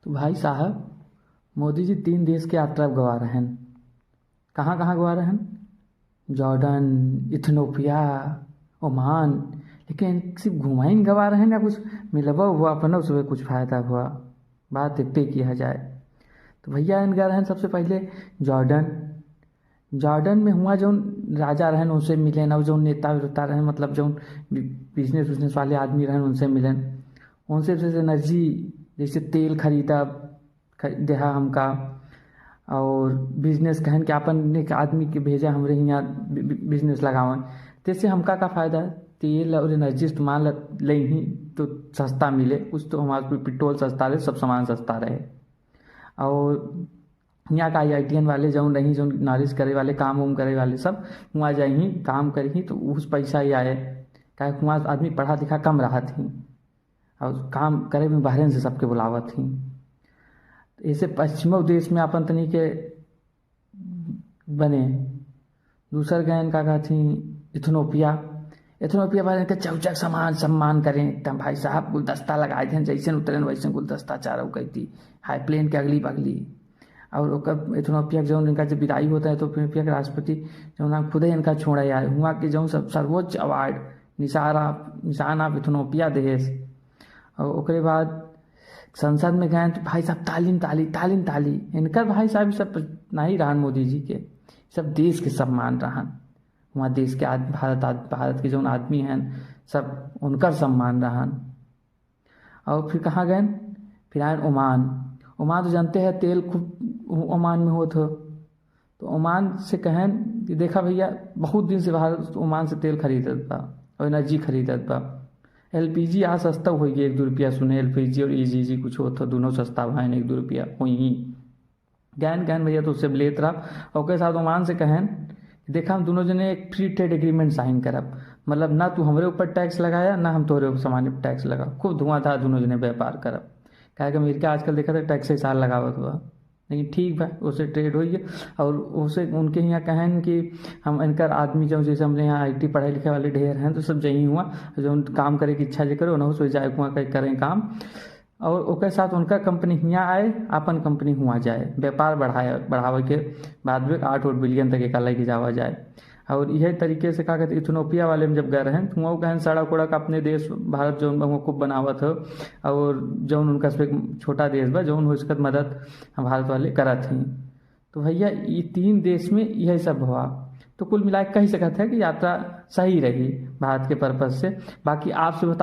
तो भाई साहब, मोदी जी 3 देश की यात्रा गवा रहे हैं। कहाँ कहाँ गवा रहे हैं? Jordan, Ethiopia, Oman. लेकिन सिर्फ घुमा ही नहीं गवा रहे हैं, या कुछ मिलवा हुआ अपना उसमें कुछ फ़ायदा हुआ? बात इतने किया जाए तो भैया इन गए हैं सबसे पहले जॉर्डन। जॉर्डन में हुआ जो राजा रहन उनसे मिले ना, जो नेता वेता रहन, मतलब जो बिजनेस उजनेस वाले आदमी रहन उनसे मिलन। उनसे जैसे एनर्जी, जैसे तेल खरीदा देहा हमका। और बिजनेस कहन के अपन एक आदमी के भेजा हमरे यहाँ बिजनेस लगावें। जैसे हमका का फ़ायदा? तेल और एनर्जी इस्तेमाल ले ही तो सस्ता मिले कुछ, तो हमारे पेट्रोल सस्ता रहे, सब सामान सस्ता रहे। और यहाँ का IITian वाले जो नहीं, जो नॉलेज करे वाले, काम उम करे वाले सब वहाँ जाए ही काम करे ही तो उस पैसा ही आए। क्या वहाँ आदमी पढ़ा लिखा कम रहा थी और काम करे में बहरेन से सबके बुलावत थी। ऐसे पश्चिमी देश में अपन तनी के बने। दूसर गए इनका का थी इथोपिया। इथोपिया वाले के चौचक समान सम्मान करें एकदम, भाई साहब गुलदस्ता लगाए थे, जैसे उतरन वैसे गुलदस्ता चारों कहती हाई प्लेन के अगली बगली। और ओकर इथोपिया के जौन इनका जब विदाई होता है तो इथोपिया के राष्ट्रपति जौन खुद ही इनका छोड़ा आए हुआ कि जौन सब सर्वोच्च अवार्ड निशान ऑफ इथोपिया देश। और ओकरे बाद संसद में गए तो भाई साहब तालीम ताली तालीम ताली इनकर भाई साहब सब नहीं रहन मोदी जी के, सब देश के सम्मान रहन। वहाँ देश के भारत के जो आदमी हैं सब उनकर सम्मान रहन। और फिर कहाँ गए? फिर आए ओमान। ओमान तो जानते हैं तेल खूब ओमान में हो तो ओमान से कहें कि देखा भैया बहुत दिन से भारत ओमान से तेल खरीदत बा और एनर्जी खरीदत बा। LPG आज सस्ता हो गई 1-2 रुपया, सुने LPG और EGG कुछ हो तो दोनों सस्ता भाई 1-2 रुपया हुई ही। गैन गैन भैया तो उससे लेत रहा और के साथ ओमान से कहें देखा हम दोनों जने एक फ्री ट्रेड एग्रीमेंट साइन करब, मतलब ना तू हमारे ऊपर टैक्स लगाया ना हम तोरे ऊपर सामान्य टैक्स लगा, खूब धुआंधार दोनों जने व्यापार करब। क्या कि अमेरिका आजकल देखा था टैक्स ही साल लगावत हुआ। लेकिन ठीक बा, उससे ट्रेड होई है। और उसे उनके यहाँ कहें कि हम इनकर आदमी जो जैसे हमने यहाँ IT पढ़े लिखे वाले ढेर हैं तो सब यही हुआ जो काम करे की इच्छा जे करो ना सो जाए वहाँ करें काम। और ओके साथ उनका कंपनी यहाँ आए, अपन कंपनी हुआ जाए, व्यापार बढ़ावे के बाद में 8 बिलियन तक एक अलग ही जावा जाए। और यही तरीके से क्या कहते इथोपिया वाले में जब गए रहे तो वहाँ कहें सड़क उड़क अपने देश भारत जो वो खूब बनावत हो। और जौन उनका छोटा देश बा जौन हो इसका मदद हम भारत वाले करत ही। तो भैया ये 3 देश में यही सब हुआ। तो कुल मिला के कही सकते हैं कि यात्रा सही रही भारत के पर्पज से। बाकी आपसे बता